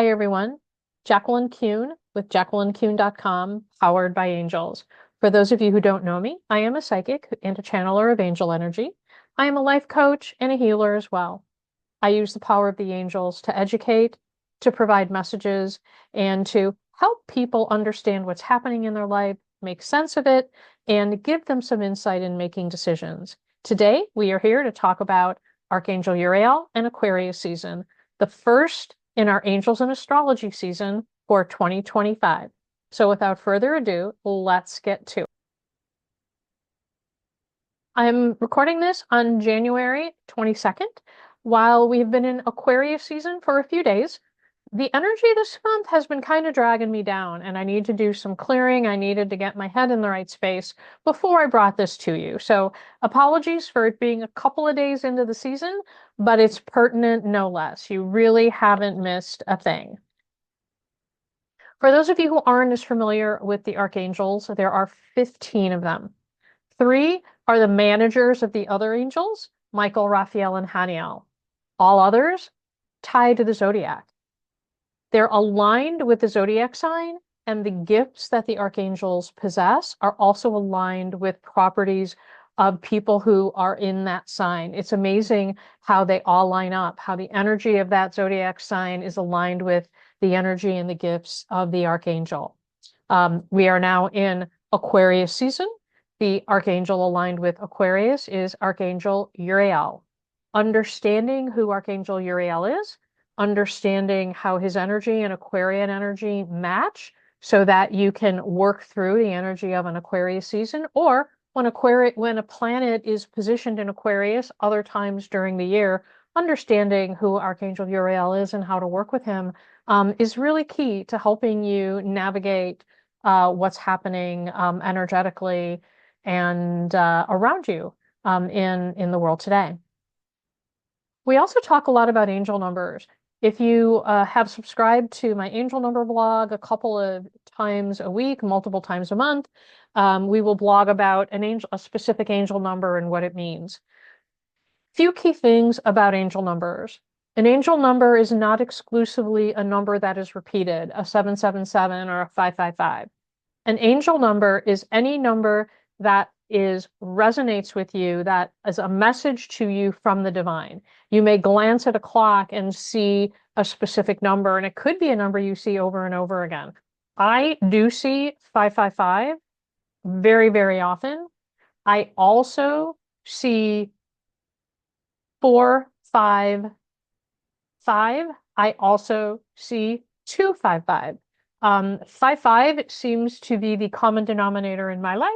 Hi, everyone. Jacqueline Kuhn with JacquelineKuhn.com, powered by angels. For those of you who don't know me, I am a psychic and a channeler of angel energy. I am a life coach and a healer as well. I use the power of the angels to educate, to provide messages, and to help people understand what's happening in their life, make sense of it, and give them some insight in making decisions. Today, we are here to talk about Archangel Uriel and Aquarius season, the first in our Angels and Astrology season for 2025. So without further ado, let's get to it. I'm recording this on January 22nd. While we've been in Aquarius season for a few days, the energy this month has been kind of dragging me down, and I need to do some clearing. I needed to get my head in the right space before I brought this to you. So apologies for it being a couple of days into the season, but it's pertinent no less. You really haven't missed a thing. For those of you who aren't as familiar with the archangels, there are 15 of them. 3 are the managers of the other angels, Michael, Raphael, and Haniel. All others tied to the zodiac. They're aligned with the zodiac sign, and the gifts that the archangels possess are also aligned with properties of people who are in that sign. It's amazing how they all line up, how the energy of that zodiac sign is aligned with the energy and the gifts of the archangel. We are now in Aquarius season. The archangel aligned with Aquarius is Archangel Uriel. Understanding who Archangel Uriel is, understanding how his energy and Aquarian energy match so that you can work through the energy of an Aquarius season, or when a planet is positioned in Aquarius other times during the year, understanding who Archangel Uriel is and how to work with him is really key to helping you navigate what's happening energetically and around you in the world today. We also talk a lot about angel numbers. If you have subscribed to my angel number blog a couple of times a week, multiple times a month, we will blog about a specific angel number and what it means. Few key things about angel numbers. An angel number is not exclusively a number that is repeated, a 777 or a 555. An angel number is any number that resonates with you, that is a message to you from the divine. You may glance at a clock and see a specific number, and it could be a number you see over and over again. I do see 555 very, very often. I also see 455. I also see 255. 55 seems to be the common denominator in my life.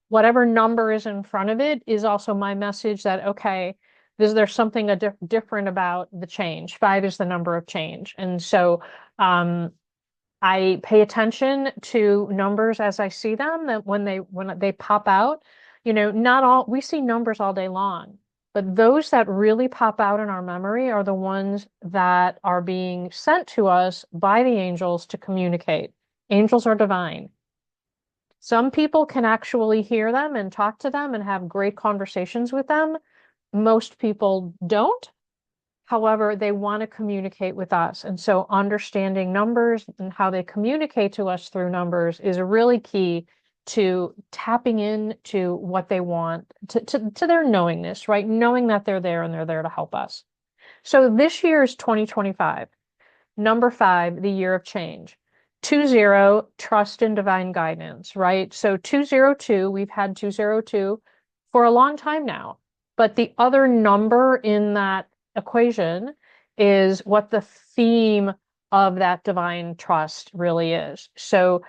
Whatever number is in front of it is also my message that, okay, there's something different about the change. 5 is the number of change. And so I pay attention to numbers as I see them, that when they pop out, we see numbers all day long, but those that really pop out in our memory are the ones that are being sent to us by the angels to communicate. Angels are divine. Some people can actually hear them and talk to them and have great conversations with them. Most people don't. However, they want to communicate with us. And so understanding numbers and how they communicate to us through numbers is really key to tapping into what they want, to their knowingness, right? Knowing that they're there and they're there to help us. So this year is 2025. Number 5, the year of change. 20, trust in divine guidance, right? So 202, we've had 202 for a long time now. But the other number in that equation is what the theme of that divine trust really is. So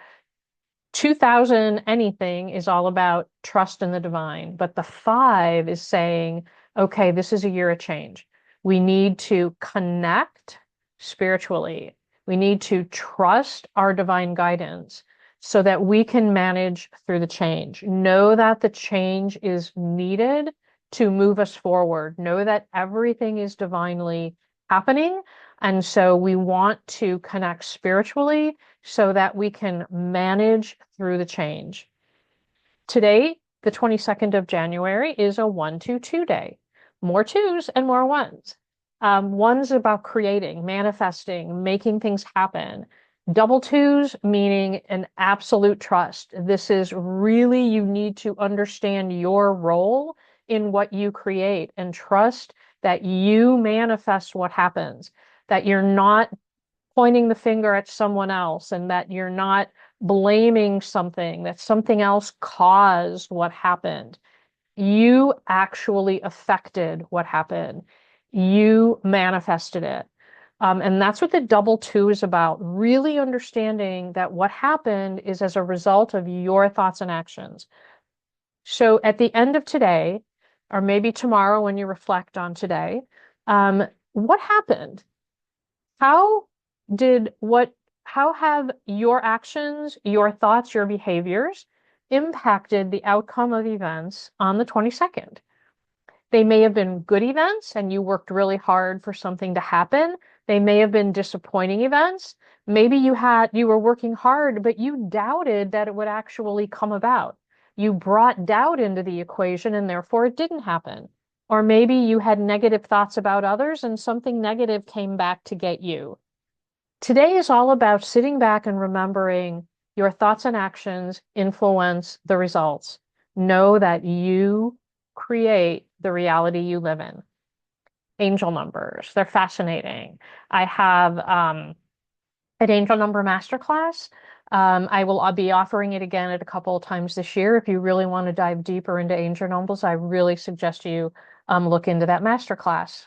2000 anything is all about trust in the divine, but the 5 is saying, okay, this is a year of change. We need to connect spiritually. We need to trust our divine guidance so that we can manage through the change. Know that the change is needed to move us forward. Know that everything is divinely happening. And so we want to connect spiritually so that we can manage through the change. Today, the 22nd of January, is a 1-2-2 day. More 2s and more 1s. One's about creating, manifesting, making things happen. Double twos meaning an absolute trust. This is really, you need to understand your role in what you create and trust that you manifest what happens, that you're not pointing the finger at someone else and that you're not blaming something, that something else caused what happened. You actually affected what happened. You manifested it. And that's what the double two is about, really understanding that what happened is as a result of your thoughts and actions. So at the end of today, or maybe tomorrow when you reflect on today, what happened? How did what, how have your actions, your thoughts, your behaviors impacted the outcome of events on the 22nd? They may have been good events and you worked really hard for something to happen. They may have been disappointing events. Maybe you were working hard, but you doubted that it would actually come about. You brought doubt into the equation and therefore it didn't happen. Or maybe you had negative thoughts about others and something negative came back to get you. Today is all about sitting back and remembering your thoughts and actions influence the results. Know that you create the reality you live in. Angel numbers, they're fascinating. I have an angel number masterclass. I'll be offering it again at a couple of times this year. If you really want to dive deeper into angel numbers, I really suggest you look into that masterclass.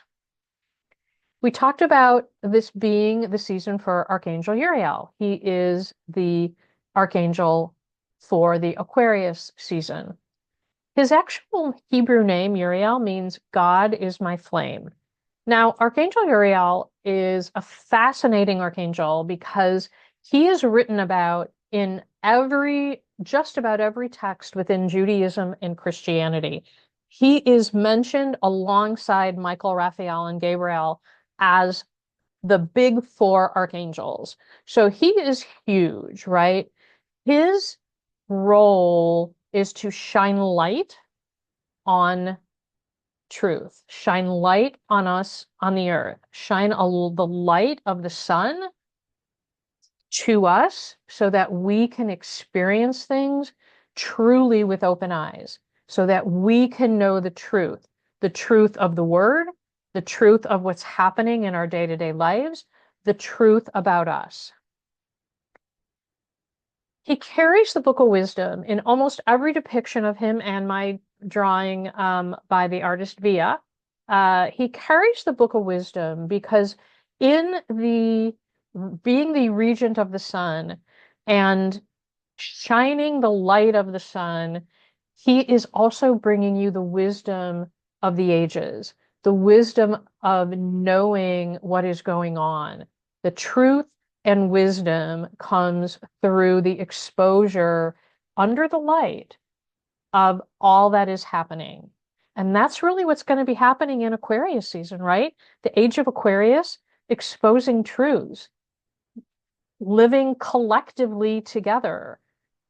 We talked about this being the season for Archangel Uriel. He is the archangel for the Aquarius season. His actual Hebrew name, Uriel, means God is my flame. Now, Archangel Uriel is a fascinating archangel because he is written about in just about every text within Judaism and Christianity. He is mentioned alongside Michael, Raphael, and Gabriel as the big four archangels. So he is huge, right? His role is to shine light on truth, shine light on us on the earth, shine the light of the sun to us so that we can experience things truly with open eyes, so that we can know the truth of the word, the truth of what's happening in our day-to-day lives, the truth about us. He carries the book of wisdom in almost every depiction of him and my drawing by the artist Via. He carries the book of wisdom because in being the regent of the sun and shining the light of the sun, he is also bringing you the wisdom of the ages, the wisdom of knowing what is going on. The truth and wisdom comes through the exposure under the light of all that is happening. And that's really what's going to be happening in Aquarius season, right? The age of Aquarius, exposing truths, living collectively together,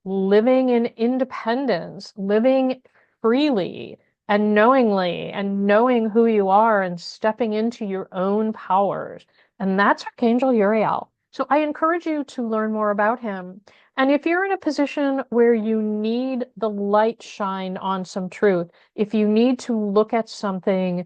living in independence, living freely and knowingly, and knowing who you are and stepping into your own powers. And that's Archangel Uriel. So I encourage you to learn more about him. And if you're in a position where you need the light shine on some truth, if you need to look at something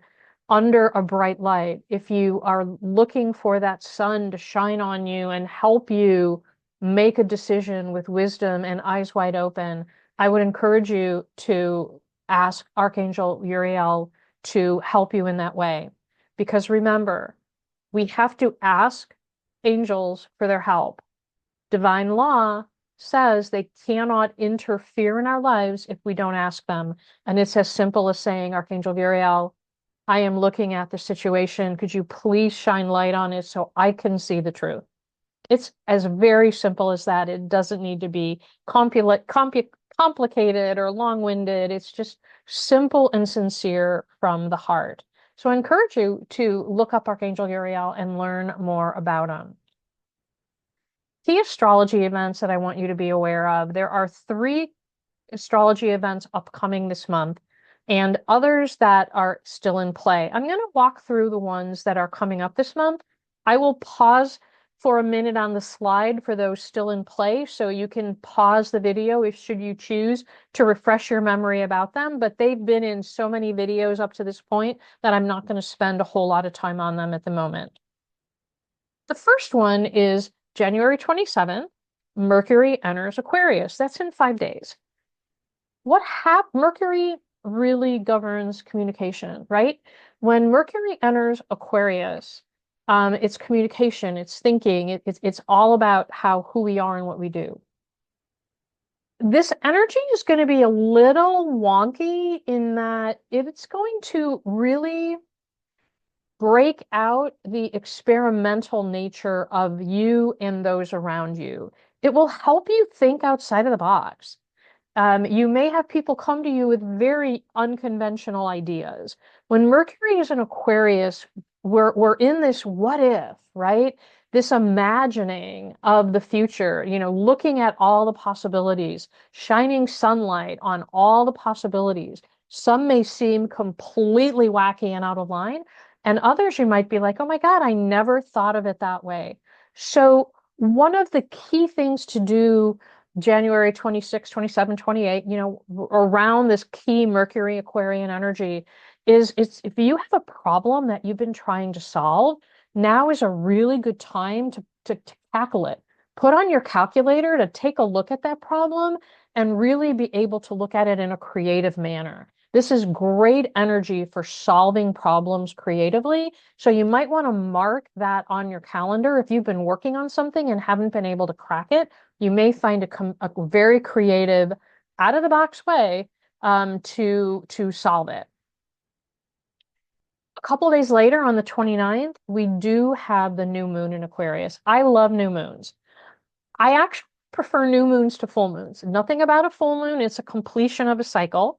under a bright light, if you are looking for that sun to shine on you and help you make a decision with wisdom and eyes wide open, I would encourage you to ask Archangel Uriel to help you in that way. Because remember, we have to ask angels for their help. Divine law says they cannot interfere in our lives if we don't ask them. And it's as simple as saying, Archangel Uriel, I am looking at the situation. Could you please shine light on it so I can see the truth? It's as very simple as that. It doesn't need to be complicated or long-winded. It's just simple and sincere from the heart. So I encourage you to look up Archangel Uriel and learn more about him. Key astrology events that I want you to be aware of. There are 3 astrology events upcoming this month. and others that are still in play. I'm going to walk through the ones that are coming up this month. I will pause for a minute on the slide for those still in play, so you can pause the video if should you choose to refresh your memory about them, but they've been in so many videos up to this point that I'm not going to spend a whole lot of time on them at the moment. The first one is January 27th, Mercury enters Aquarius. That's in 5 days. Mercury really governs communication, right? When Mercury enters Aquarius, it's communication, it's thinking, it's all about who we are and what we do. This energy is going to be a little wonky in that it's going to really break out the experimental nature of you and those around you. It will help you think outside of the box. You may have people come to you with very unconventional ideas. When Mercury is in Aquarius, we're in this what if, right? This imagining of the future, looking at all the possibilities, shining sunlight on all the possibilities. Some may seem completely wacky and out of line, and others you might be like, oh my God, I never thought of it that way. So one of the key things to do January 26, 27, 28, around this key Mercury Aquarian energy is if you have a problem that you've been trying to solve, now is a really good time to tackle it. Put on your calculator to take a look at that problem and really be able to look at it in a creative manner. This is great energy for solving problems creatively. So you might want to mark that on your calendar. If you've been working on something and haven't been able to crack it, you may find a very creative, out of the box way to solve it. A couple days later, on the 29th, we do have the new moon in Aquarius. I love new moons. I actually prefer new moons to full moons. Nothing about a full moon, it's a completion of a cycle.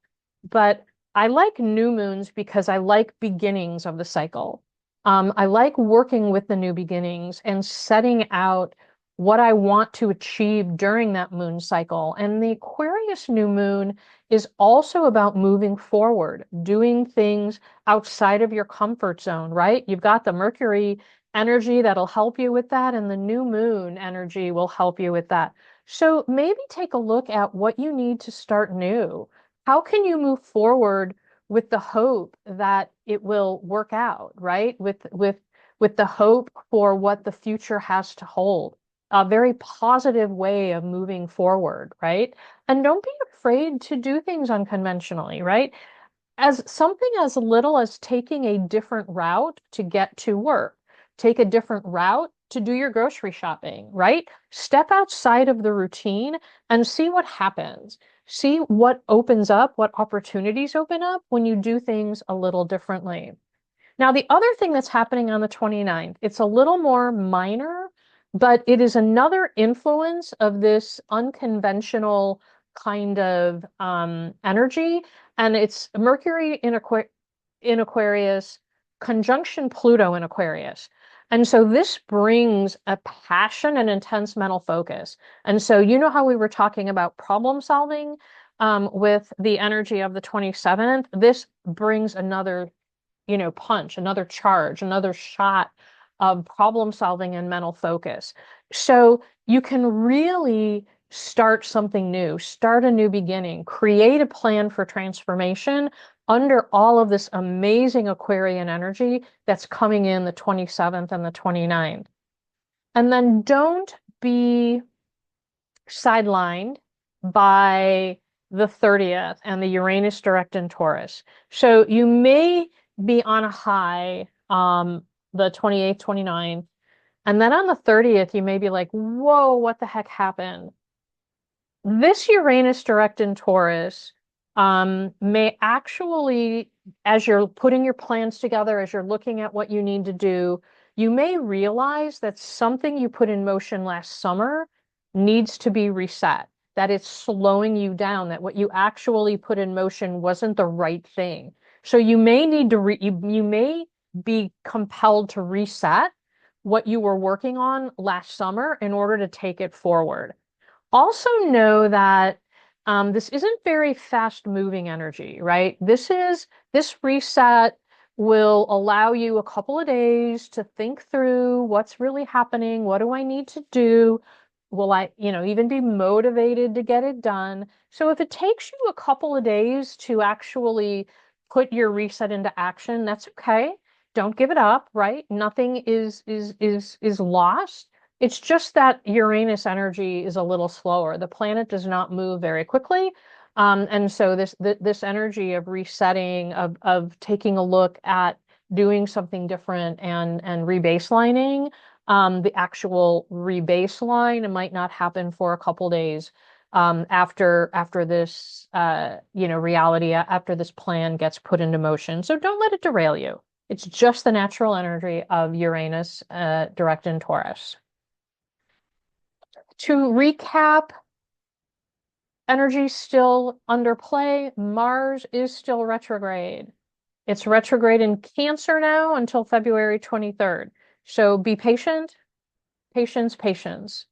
But I like new moons because I like beginnings of the cycle. I like working with the new beginnings and setting out what I want to achieve during that moon cycle. And the Aquarius new moon is also about moving forward, doing things outside of your comfort zone, right? You've got the Mercury energy that'll help you with that, and the new moon energy will help you with that. So maybe take a look at what you need to start new. How can you move forward with the hope that it will work out, right? With the hope for what the future has to hold. A very positive way of moving forward, right? And don't be afraid to do things unconventionally, right? As something as little as taking a different route to get to work, take a different route to do your grocery shopping, right? Step outside of the routine and see what happens. See what opens up, what opportunities open up when you do things a little differently. Now, the other thing that's happening on the 29th, it's a little more minor, but it is another influence of this unconventional kind of energy. And it's Mercury in Aquarius, conjunction Pluto in Aquarius. And so this brings a passion and intense mental focus. And so you know how we were talking about problem solving with the energy of the 27th? This brings another, punch, another charge, another shot of problem solving and mental focus. So you can really start something new, start a new beginning, create a plan for transformation under all of this amazing Aquarian energy that's coming in the 27th and the 29th. And then don't be sidelined by the 30th and the Uranus direct in Taurus. So you may be on a high the 28th, 29th, and then on the 30th, you may be like, whoa, what the heck happened? This Uranus direct in Taurus may actually, as you're putting your plans together, as you're looking at what you need to do, you may realize that something you put in motion last summer needs to be reset, that it's slowing you down, that what you actually put in motion wasn't the right thing. So you may need to, you may be compelled to reset what you were working on last summer in order to take it forward. Also know that This isn't very fast moving energy, right? This reset will allow you a couple of days to think through what's really happening. What do I need to do? Will I, even be motivated to get it done? So if it takes you a couple of days to actually put your reset into action, that's okay. Don't give it up, right? Nothing is lost. It's just that Uranus energy is a little slower. The planet does not move very quickly. And so this energy of resetting, of taking a look at doing something different and rebaselining, the actual rebaseline, it might not happen for a couple days after this reality, after this plan gets put into motion. So don't let it derail you. It's just the natural energy of Uranus direct in Taurus. To recap, energy still under play. Mars is still retrograde. It's retrograde in Cancer now until February 23rd. So be patient, patience, patience.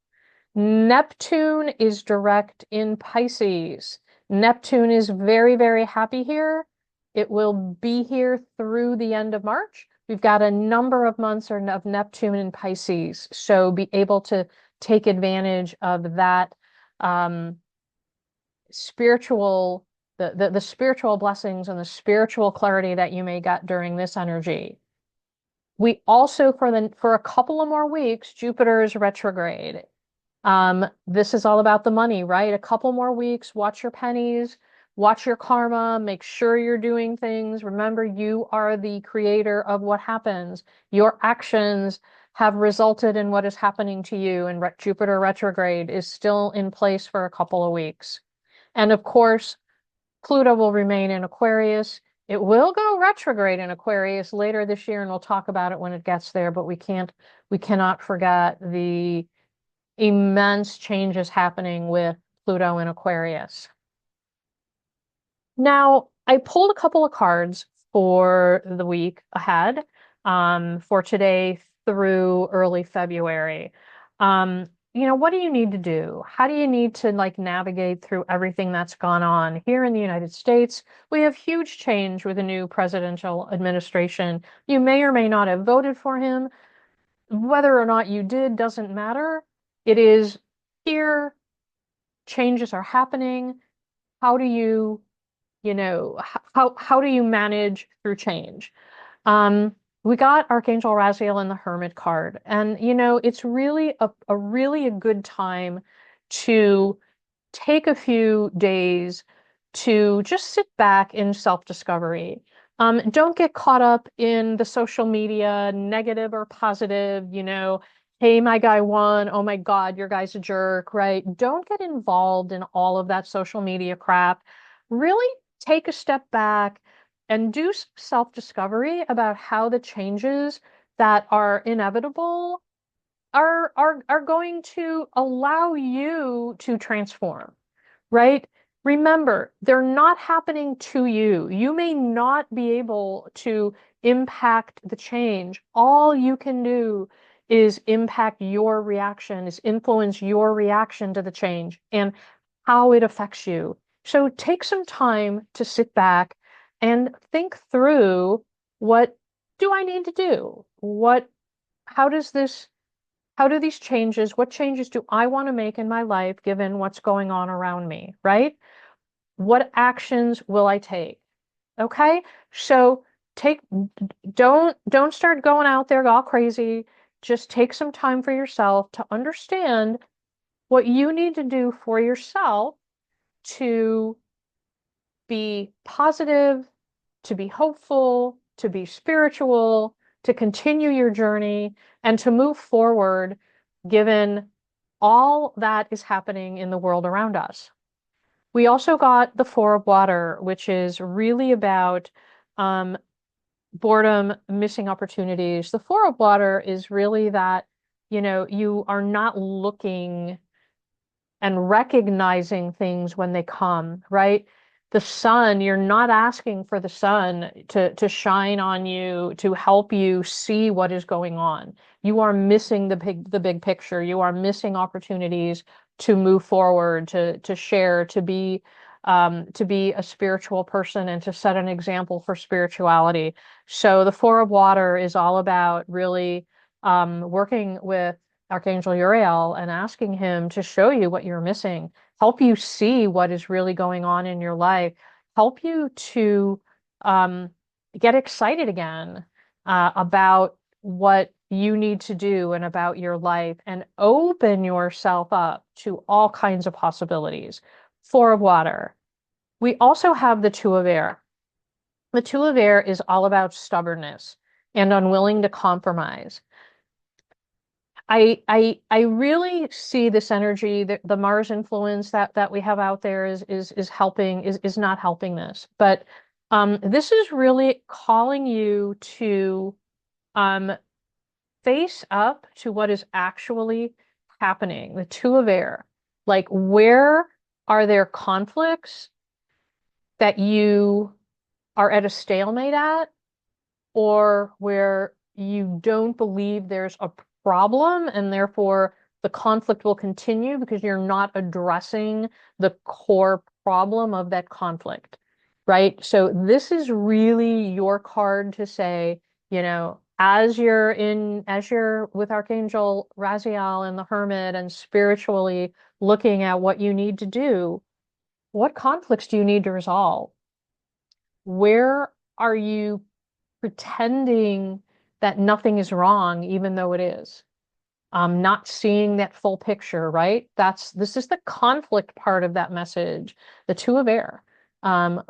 Neptune is direct in Pisces. Neptune is very, very happy here. It will be here through the end of March. We've got a number of months of Neptune in Pisces. So be able to take advantage of that spiritual, the spiritual blessings and the spiritual clarity that you may get during this energy. We also, for a couple of more weeks, Jupiter is retrograde. This is all about the money, right? A couple more weeks, watch your pennies, watch your karma, make sure you're doing things. Remember, you are the creator of what happens. Your actions have resulted in what is happening to you, and Jupiter retrograde is still in place for a couple of weeks. And of course, Pluto will remain in Aquarius. It will go retrograde in Aquarius later this year, and we'll talk about it when it gets there, but we cannot forget the immense changes happening with Pluto in Aquarius. Now, I pulled a couple of cards for the week ahead, for today through early February. What do you need to do? How do you need to navigate through everything that's gone on here in the United States? We have huge change with a new presidential administration. You may or may not have voted for him. Whether or not you did doesn't matter. It is here. Changes are happening. How do you, how do you manage through change? We got Archangel Raguel in the Hermit card, and it's really a good time to take a few days to just sit back in self-discovery. Don't get caught up in the social media, negative or positive, hey, my guy won, oh my God, your guy's a jerk, right? Don't get involved in all of that social media crap. Really take a step back and do some self-discovery about how the changes that are inevitable are going to allow you to transform, right? Remember, they're not happening to you. You may not be able to impact the change. All you can do is impact your reaction, is influence your reaction to the change and how it affects you. So take some time to sit back and think through, what do I need to do? How do these changes, what changes do I want to make in my life given what's going on around me, right? What actions will I take? Okay? So don't start going out there all crazy. Just take some time for yourself to understand what you need to do for yourself to be positive, to be hopeful, to be spiritual, to continue your journey, and to move forward given all that is happening in the world around us. We also got the Four of Water, which is really about boredom, missing opportunities. The Four of Water is really that, you are not looking and recognizing things when they come, right? The sun, you're not asking for the sun to shine on you, to help you see what is going on. You are missing the big picture. You are missing opportunities to move forward, to share, to be a spiritual person and to set an example for spirituality. So the Four of Water is all about really working with Archangel Uriel and asking him to show you what you're missing, help you see what is really going on in your life, help you to get excited again about what you need to do and about your life, and open yourself up to all kinds of possibilities. Four of Water. We also have the Two of Air. The Two of Air is all about stubbornness and unwilling to compromise. I really see this energy that the Mars influence that we have out there is helping, is not helping this. But this is really calling you to face up to what is actually happening. The Two of Air. Like, where are there conflicts that you are at a stalemate at, or where you don't believe there's a problem and therefore the conflict will continue because you're not addressing the core problem of that conflict, right? So this is really your card to say, as you're with Archangel Raguel and the Hermit and spiritually looking at what you need to do, what conflicts do you need to resolve? Where are you pretending that nothing is wrong, even though it is? Not seeing that full picture, right? This is the conflict part of that message, the Two of Air.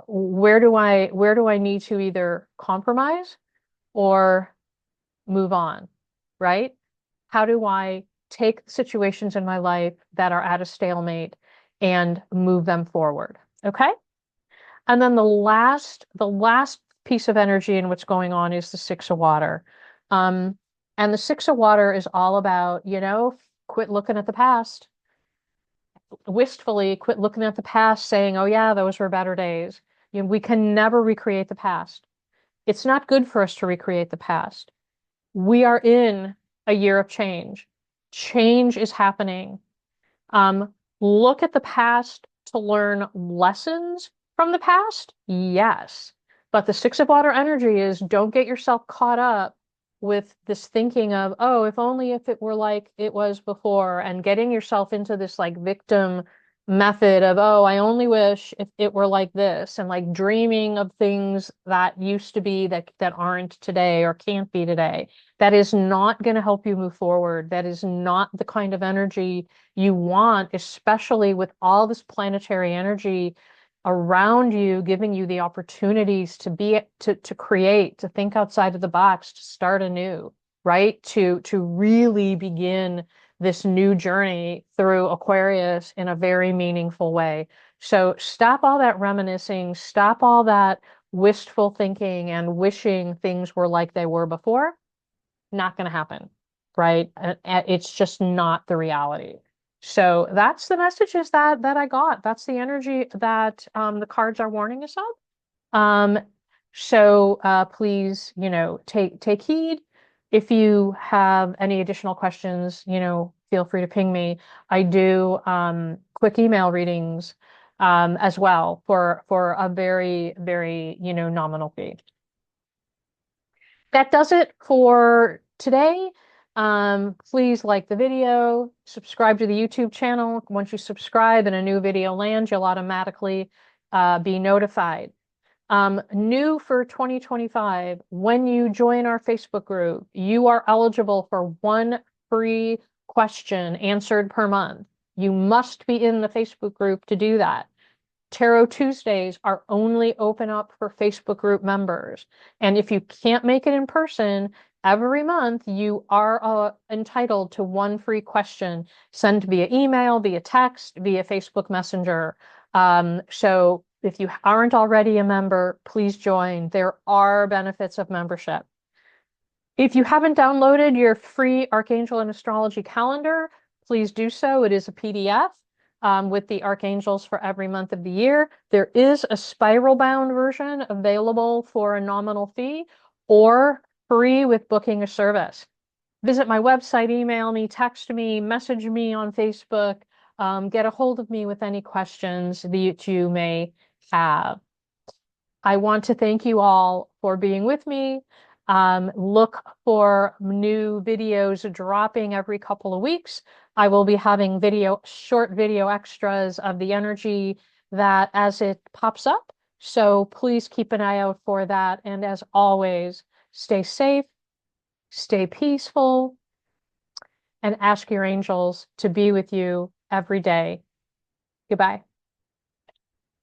Where do I need to either compromise or move on, right? How do I take situations in my life that are at a stalemate and move them forward? Okay. And then the last piece of energy in what's going on is the Six of Water. And the Six of Water is all about, quit looking at the past. Wistfully, quit looking at the past, saying, oh yeah, those were better days. We can never recreate the past. It's not good for us to recreate the past. We are in a year of change. Change is happening. Look at the past to learn lessons from the past? Yes. But the Six of Water energy is, don't get yourself caught up with this thinking of, oh, if it were like it was before, and getting yourself into this like victim method of, oh, I only wish if it were like this, and like dreaming of things that used to be that aren't today or can't be today. That is not going to help you move forward. That is not the kind of energy you want, especially with all this planetary energy around you, giving you the opportunities to create, to think outside of the box, to start anew, right? To really begin this new journey through Aquarius in a very meaningful way. So stop all that reminiscing, stop all that wistful thinking and wishing things were like they were before. Not going to happen, right? It's just not the reality. So that's the messages that I got. That's the energy that the cards are warning us of. So please, take heed. If you have any additional questions, feel free to ping me. I do quick email readings as well for a very, very, nominal fee. That does it for today. Please like the video, subscribe to the YouTube channel. Once you subscribe and a new video lands, you'll automatically be notified. New for 2025, when you join our Facebook group, you are eligible for one free question answered per month. You must be in the Facebook group to do that. Tarot Tuesdays are only open up for Facebook group members. And if you can't make it in person, every month you are entitled to one free question sent via email, via text, via Facebook Messenger. So if you aren't already a member, please join. There are benefits of membership. If you haven't downloaded your free Archangel and Astrology calendar, please do so. It is a PDF. With the archangels for every month of the year. There is a spiral bound version available for a nominal fee or free with booking a service. Visit my website, email me, text me, message me on Facebook. get a hold of me with any questions that you may have. I want to thank you all for being with me. Look for new videos dropping every couple of weeks. I will be having short video extras of the energy that as it pops up. So please keep an eye out for that. And as always, stay safe, stay peaceful, and ask your angels to be with you every day. Goodbye.